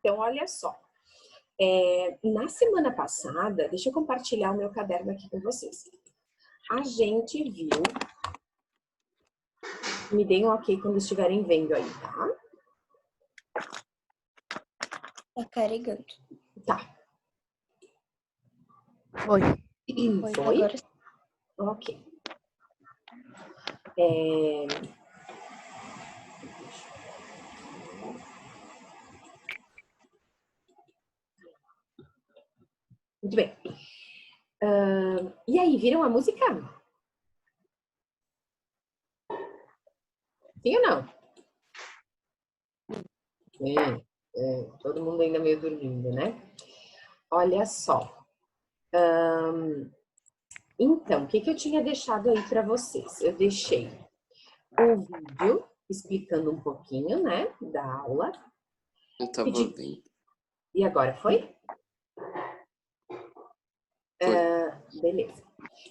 Então, olha só. Na semana passada, deixa eu compartilhar o meu caderno aqui com vocês. A gente viu... Me deem um ok quando estiverem vendo aí, tá? Tá carregando. Tá. Foi? Foi? Agora... Ok. Muito bem. E aí, viram a música? Sim ou não? Todo mundo ainda meio dormindo, né? Olha só. Então, o que eu tinha deixado aí para vocês? Eu deixei o vídeo explicando um pouquinho, né, da aula. Não tava vendo. E agora foi? Foi. Beleza.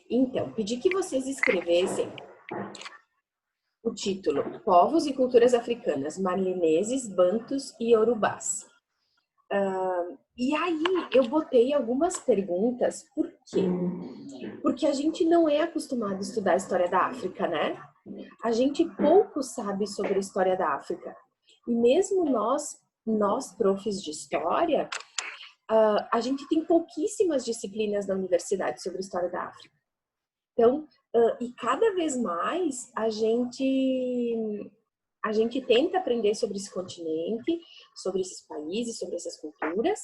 Então, pedi que vocês escrevessem o título Povos e Culturas Africanas, Malineses, Bantus e Yorubás. E aí, eu botei algumas perguntas, por quê? Porque a gente não é acostumado a estudar a história da África, né? A gente pouco sabe sobre a história da África. E mesmo nós profs de história, a gente tem pouquíssimas disciplinas na universidade sobre a história da África. Então, e cada vez mais a gente tenta aprender sobre esse continente, sobre esses países, sobre essas culturas,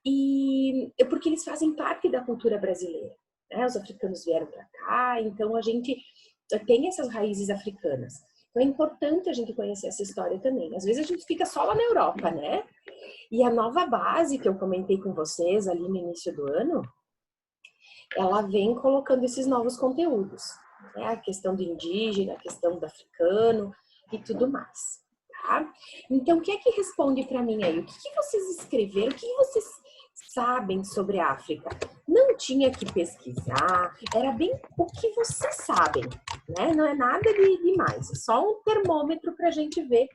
e é porque eles fazem parte da cultura brasileira, né? Os africanos vieram para cá, então a gente tem essas raízes africanas. Então é importante a gente conhecer essa história também. Às vezes a gente fica só lá na Europa, né? E a nova base que eu comentei com vocês ali no início do ano, ela vem colocando esses novos conteúdos, né? A questão do indígena, a questão do africano e tudo mais, tá? Então, o que é que responde para mim aí? O que vocês escreveram? O que vocês sabem sobre a África? Não tinha que pesquisar, era bem o que vocês sabem, né? Não é nada de demais, é só um termômetro para a gente ver o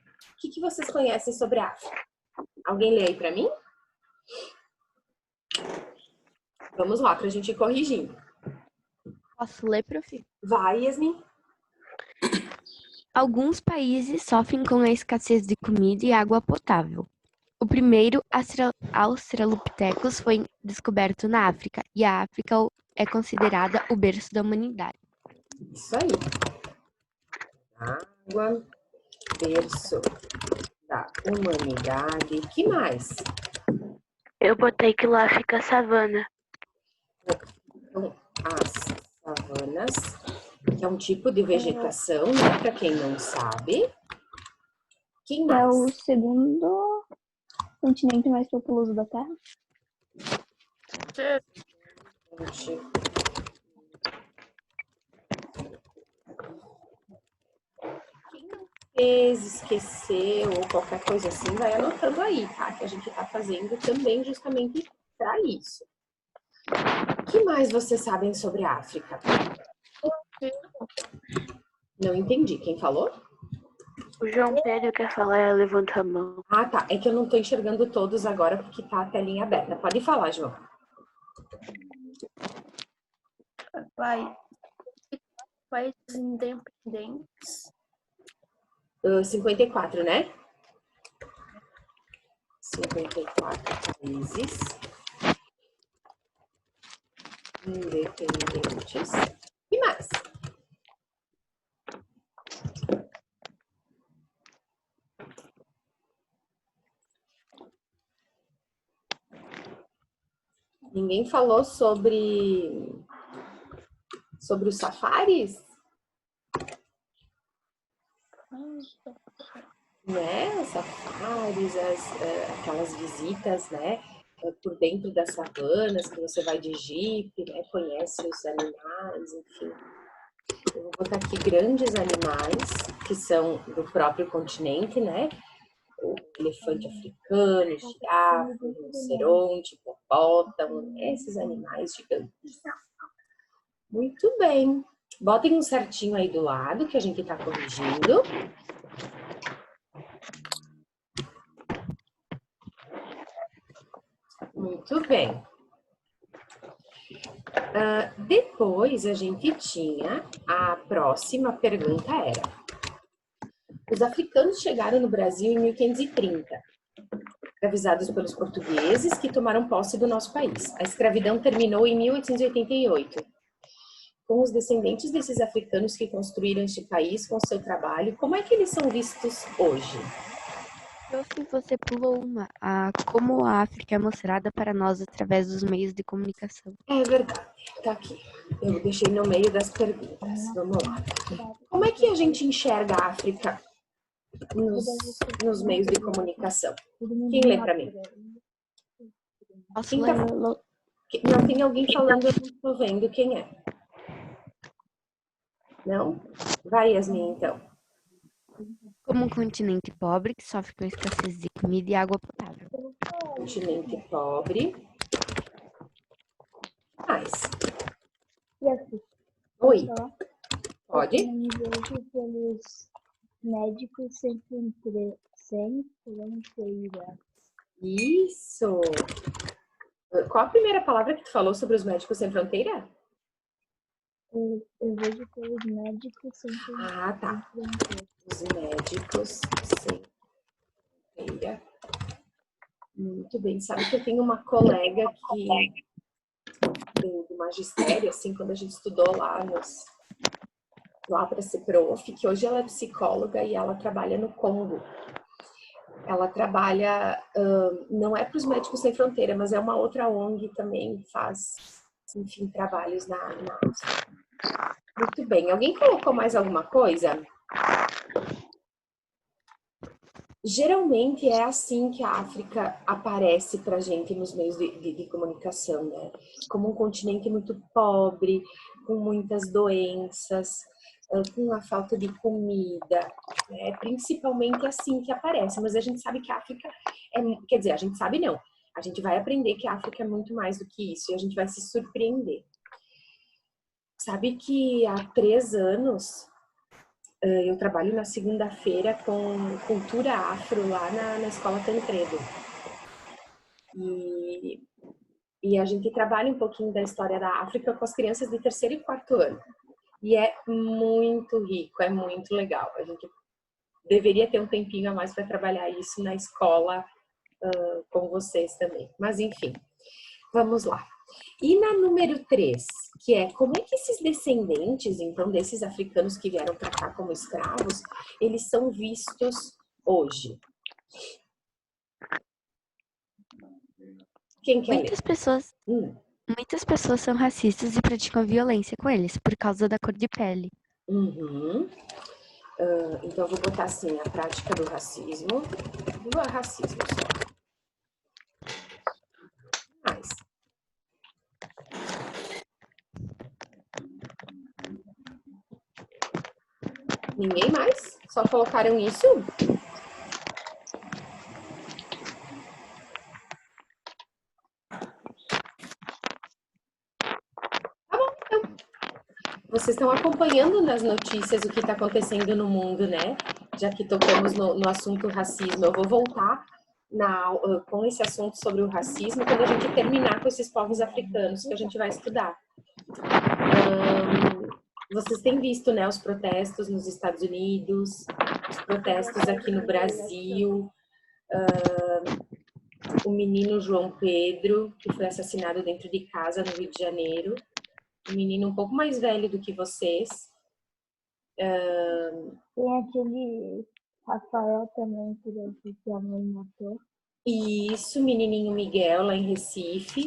que vocês conhecem sobre a África. Alguém lê aí para mim? Vamos lá, para a gente ir corrigindo. Posso ler, prof? Vai, Yasmin. Alguns países sofrem com a escassez de comida e água potável. O primeiro Australopithecus foi descoberto na África, e a África é considerada o berço da humanidade. Isso aí. Água, berço da humanidade. Que mais? Eu botei que lá fica a savana. Então, as savanas, que é um tipo de vegetação, né? Para quem não sabe. Quem mais? É o segundo continente mais populoso da Terra. Quem não fez, esqueceu ou qualquer coisa assim, vai anotando aí, tá? Que a gente tá fazendo também justamente para isso. O que mais vocês sabem sobre a África? Não entendi. Quem falou? O João Pedro quer falar, levanta a mão. Ah, tá. É que eu não tô enxergando todos agora porque tá a telinha aberta. Pode falar, João. Países independentes. 54, né? 54 países independentes. E mais? Ninguém falou sobre os safaris? Né? Os safaris, aquelas visitas, né? Por dentro das savanas, que você vai de jipe, né? Conhece os animais, enfim. Eu vou botar aqui grandes animais, que são do próprio continente, né? O elefante africano, girafa, rinoceronte, hipopótamo, esses animais gigantes. Muito bem. Botem um certinho aí do lado, que a gente tá corrigindo. Muito bem. Depois a gente tinha a próxima pergunta era: os africanos chegaram no Brasil em 1530, escravizados pelos portugueses que tomaram posse do nosso país. A escravidão terminou em 1888. Com os descendentes desses africanos que construíram este país com seu trabalho, como é que eles são vistos hoje? Josi, você pulou uma. Como a África é mostrada para nós através dos meios de comunicação. É verdade, tá aqui. Eu deixei no meio das perguntas. Vamos lá. Como é que a gente enxerga a África nos meios de comunicação? Quem lê para mim? Posso Quem ler? Não, tem alguém falando, eu não estou vendo quem é. Não? Vai, Yasmin, então. Como um continente pobre que sofre com escassez de comida e água potável. Continente pobre. Mais. Oi. Pode? Pelos médicos sem fronteira. Isso. Qual a primeira palavra que tu falou sobre os médicos sem fronteira? Eu vejo pelos médicos sem Ah, tá. fronteira. Os médicos sem fronteira. Muito bem. Sabe que eu tenho uma colega que do magistério, assim, quando a gente estudou lá para ser prof, que hoje ela é psicóloga e ela trabalha no Congo. Ela trabalha, não é para os Médicos Sem Fronteira, mas é uma outra ONG também, faz, enfim, trabalhos na África. Muito bem. Alguém colocou mais alguma coisa? Geralmente é assim que a África aparece para a gente nos meios de comunicação, né? Como um continente muito pobre, com muitas doenças, com a falta de comida, né? Principalmente assim que aparece. Mas a gente sabe que a África quer dizer, a gente sabe não. A gente vai aprender que a África é muito mais do que isso e a gente vai se surpreender. Sabe que há 3 anos eu trabalho na segunda-feira com cultura afro lá na Escola Tancredo. E a gente trabalha um pouquinho da história da África com as crianças de 3º e 4º ano. E é muito rico, é muito legal. A gente deveria ter um tempinho a mais para trabalhar isso na escola com vocês também. Mas enfim, vamos lá. E na número 3, que é como é que esses descendentes, então, desses africanos que vieram para cá como escravos, eles são vistos hoje? Quem quer ler? Muitas pessoas são racistas e praticam violência com eles por causa da cor de pele. Uhum. Então, eu vou botar assim, a prática do racismo. Não é racismo só. Mais. Ninguém mais? Só colocaram isso? Tá bom, então. Vocês estão acompanhando nas notícias o que está acontecendo no mundo, né? Já que tocamos no assunto racismo. Eu vou voltar com esse assunto sobre o racismo quando a gente terminar com esses povos africanos que a gente vai estudar. Vocês têm visto, né, os protestos nos Estados Unidos, os protestos aqui no Brasil, o menino João Pedro, que foi assassinado dentro de casa no Rio de Janeiro, um menino um pouco mais velho do que vocês. Tem aquele Rafael também, que a mãe matou. Isso, menininho Miguel, lá em Recife.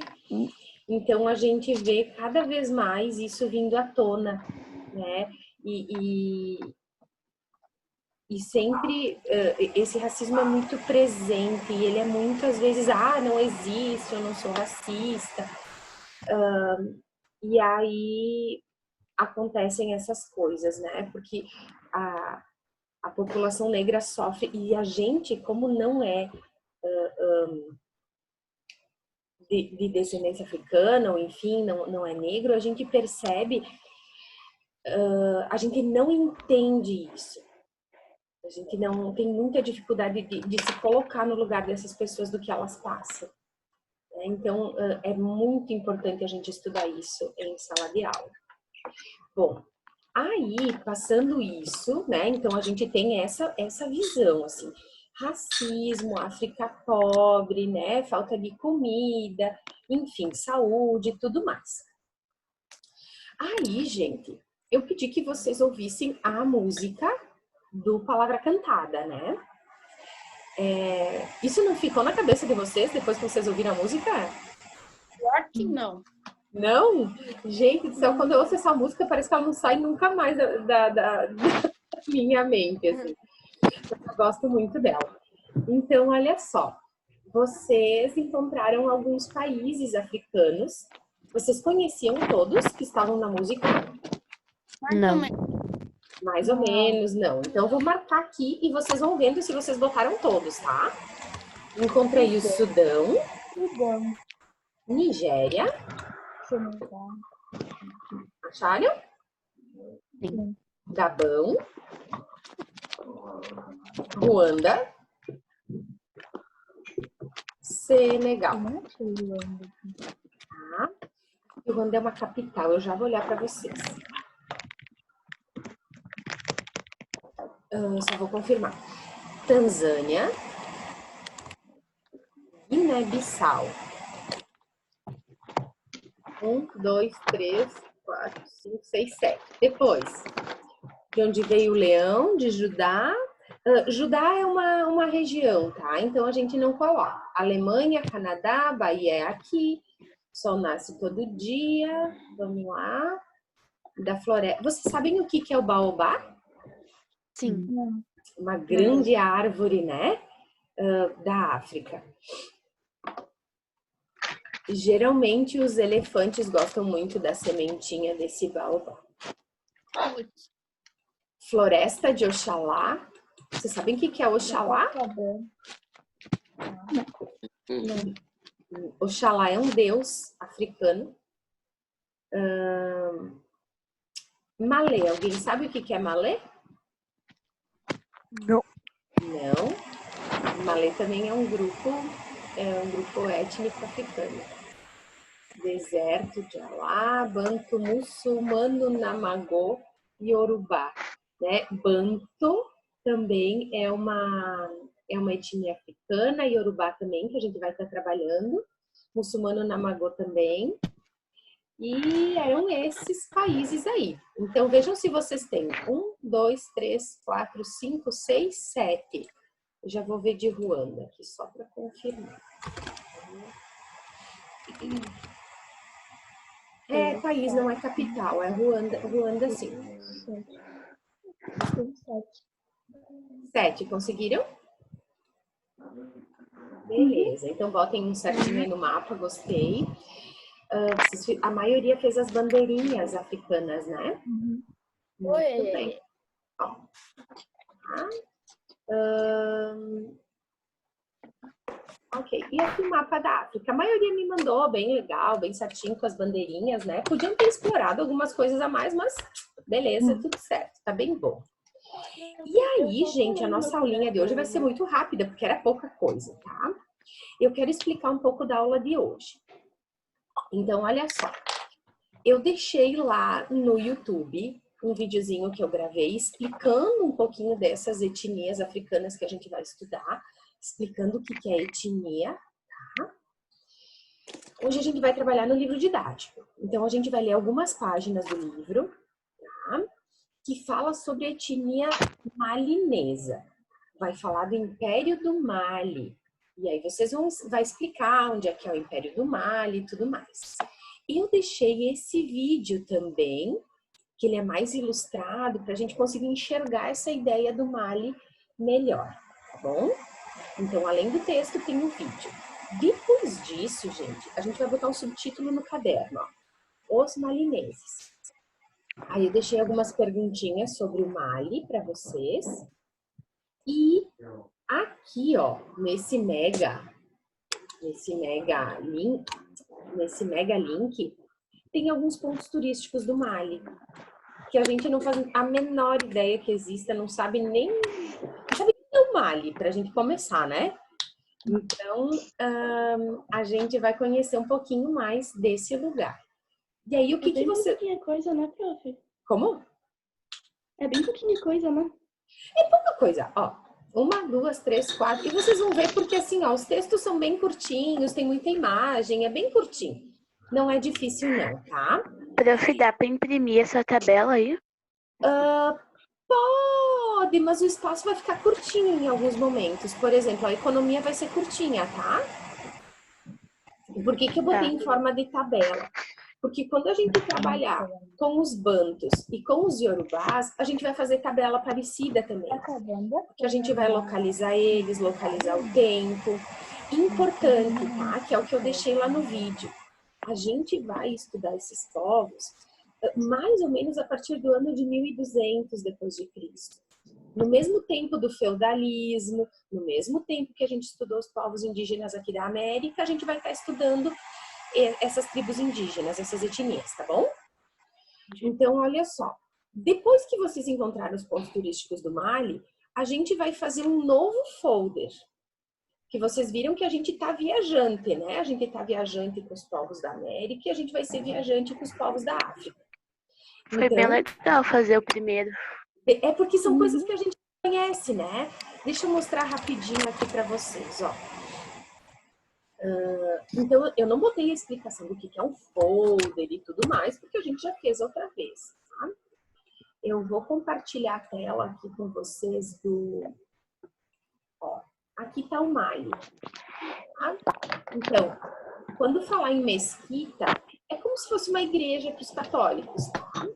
Então, a gente vê cada vez mais isso vindo à tona, né? E sempre esse racismo é muito presente e ele é muitas vezes, não existe, eu não sou racista. E aí acontecem essas coisas, né? Porque a população negra sofre e a gente, como não é de descendência africana, ou enfim, não é negro, a gente percebe, a gente não entende isso. A gente não tem muita dificuldade de se colocar no lugar dessas pessoas do que elas passam. Então, é muito importante a gente estudar isso em sala de aula. Bom, aí, passando isso, né? Então, a gente tem essa visão, assim, racismo, África pobre, né? Falta de comida, enfim, saúde e tudo mais. Aí, gente, eu pedi que vocês ouvissem a música do Palavra Cantada, né? Isso não ficou na cabeça de vocês depois que vocês ouviram a música? Claro que não. Não? Gente do céu, quando eu ouço essa música, parece que ela não sai nunca mais da minha mente, assim. Eu gosto muito dela. Então, olha só. Vocês encontraram alguns países africanos. Vocês conheciam todos que estavam na música? Não. Mais ou menos, não. Então, eu vou marcar aqui e vocês vão vendo se vocês botaram todos, tá? Encontrei o Sudão, Sudão, Nigéria, Senegal, acharam? Sim. Gabão, Ruanda, Senegal. não achei Luanda. Tá? Ruanda é uma capital, eu já vou olhar para vocês. Só vou confirmar. Tanzânia, Guiné-Bissau. 1, 2, 3, 4, 5, 6, 7. Depois, de onde veio o leão, de Judá. Judá é uma região, tá? Então a gente não coloca. Alemanha, Canadá, Bahia é aqui. Sol nasce todo dia. Vamos lá. Da floresta. Vocês sabem o que é o baobá? Sim. Não, Uma grande árvore, né? Da África. Geralmente os elefantes gostam muito da sementinha desse baobá. Floresta de Oxalá. Vocês sabem o que é Oxalá? Oxalá é um deus africano. Malê. Alguém sabe o que é Malê? Não. Não. Malê também é um grupo étnico africano. Deserto de Alá, Banto, Muçulmano, Namagô e Yorubá. Né? Banto também é uma etnia africana, Yorubá também, que a gente vai estar trabalhando. Muçulmano, Namagô também. E eram esses países aí. Então, vejam se vocês têm 1, 2, 3, 4, 5, 6, 7. Eu já vou ver de Ruanda aqui, só para confirmar. País, não é capital, é Ruanda sim. 7, conseguiram? Beleza, então botem um certinho aí no mapa, gostei. A maioria fez as bandeirinhas africanas, né? Muito bem. Ó. Ok, e aqui o mapa da África. A maioria me mandou bem legal, bem certinho com as bandeirinhas, né? Podiam ter explorado algumas coisas a mais, mas beleza, tudo certo, tá bem bom. E aí, gente, a nossa aulinha de hoje vai ser muito rápida, porque era pouca coisa, tá? Eu quero explicar um pouco da aula de hoje. Então, olha só. Eu deixei lá no YouTube um videozinho que eu gravei explicando um pouquinho dessas etnias africanas que a gente vai estudar, explicando o que é etnia, tá? Hoje a gente vai trabalhar no livro didático. Então, a gente vai ler algumas páginas do livro, tá? Que fala sobre a etnia malinesa. Vai falar do Império do Mali. E aí vocês vai explicar onde é que é o Império do Mali e tudo mais. Eu deixei esse vídeo também, que ele é mais ilustrado, para a gente conseguir enxergar essa ideia do Mali melhor, tá bom? Então, além do texto, tem um vídeo. Depois disso, gente, a gente vai botar um subtítulo no caderno, ó. Os malineses. Aí eu deixei algumas perguntinhas sobre o Mali para vocês. E aqui, ó, nesse mega link, tem alguns pontos turísticos do Mali, que a gente não faz a menor ideia que exista, não sabe nem o Mali, pra gente começar, né? Então, a gente vai conhecer um pouquinho mais desse lugar. E aí, o que que você... É bem pouquinha coisa, né, prof? Como? É bem pouquinha coisa, né? É pouca coisa, ó. 1, 2, 3, 4. E vocês vão ver porque, assim, ó, os textos são bem curtinhos, tem muita imagem, é bem curtinho. Não é difícil, não, tá? Prof, dá pra imprimir essa tabela aí? Pode, mas o espaço vai ficar curtinho em alguns momentos. Por exemplo, a economia vai ser curtinha, tá? Por que que eu botei em forma de tabela? Porque quando a gente trabalhar com os bantus e com os iorubás, a gente vai fazer tabela parecida também. Porque a gente vai localizar eles, localizar o tempo. Importante, tá? Que é o que eu deixei lá no vídeo. A gente vai estudar esses povos mais ou menos a partir do ano de 1200 depois de Cristo. No mesmo tempo do feudalismo, no mesmo tempo que a gente estudou os povos indígenas aqui da América, a gente vai estar estudando essas tribos indígenas, essas etnias, tá bom? Então, olha só. Depois que vocês encontraram os pontos turísticos do Mali, a gente vai fazer um novo folder. Que vocês viram que a gente tá viajante, né? A gente tá viajante com os povos da América e a gente vai ser viajante com os povos da África. Foi bem legal fazer o primeiro. É porque são coisas que a gente conhece, né? Deixa eu mostrar rapidinho aqui para vocês, ó. Então, eu não botei a explicação do que é um folder e tudo mais, porque a gente já fez outra vez, tá? Eu vou compartilhar a tela aqui com vocês do... Ó, aqui tá o Mali, tá? Então, quando falar em mesquita, é como se fosse uma igreja para os católicos, tá?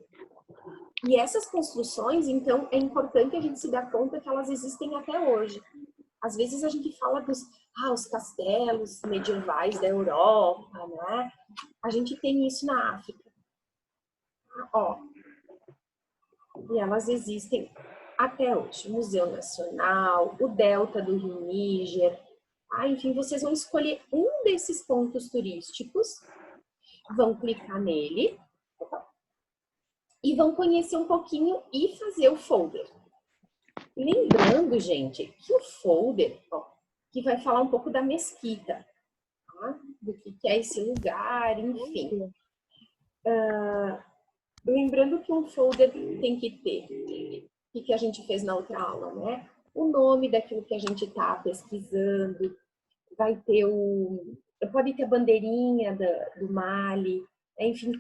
E essas construções, então, é importante a gente se dar conta que elas existem até hoje. Às vezes a gente fala dos os castelos medievais da Europa, né? A gente tem isso na África. Ó, e elas existem até hoje. O Museu Nacional, o Delta do Rio Níger. Enfim, vocês vão escolher um desses pontos turísticos, vão clicar nele e vão conhecer um pouquinho e fazer o folder. Lembrando, gente, que o folder, ó, que vai falar um pouco da mesquita, tá? Do que é esse lugar, enfim. Lembrando que um folder tem que ter, o que a gente fez na outra aula, né? O nome daquilo que a gente está pesquisando, vai ter pode ter a bandeirinha do Mali, enfim.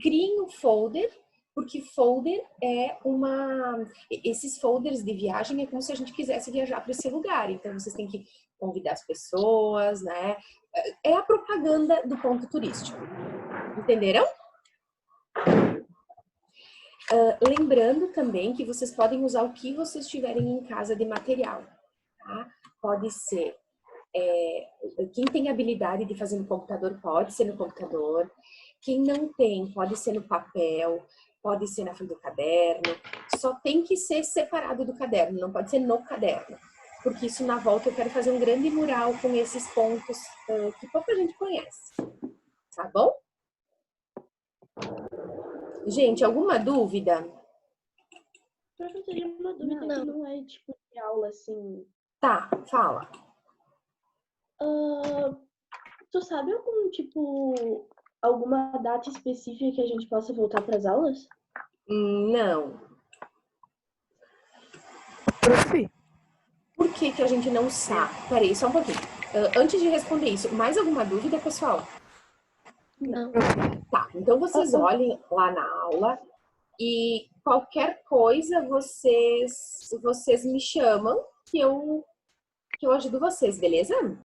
Criem um folder, porque folder é esses folders de viagem é como se a gente quisesse viajar para esse lugar. Então, vocês têm que convidar as pessoas, né? É a propaganda do ponto turístico. Entenderam? Lembrando também que vocês podem usar o que vocês tiverem em casa de material, tá? Pode ser... quem tem habilidade de fazer no computador, pode ser no computador. Quem não tem, pode ser no papel, pode ser na frente do caderno. Só tem que ser separado do caderno, não pode ser no caderno. Porque isso na volta eu quero fazer um grande mural com esses pontos que pouca gente conhece. Tá bom? Gente, alguma dúvida? Eu teria uma dúvida que não é tipo de aula, assim. Tá, fala. Tu sabe alguma data específica que a gente possa voltar para as aulas? Não. Prof. Por que a gente não sabe? Peraí, só um pouquinho. Antes de responder isso, mais alguma dúvida, pessoal? Não. Tá, então vocês olhem lá na aula e qualquer coisa vocês me chamam que eu ajudo vocês, beleza?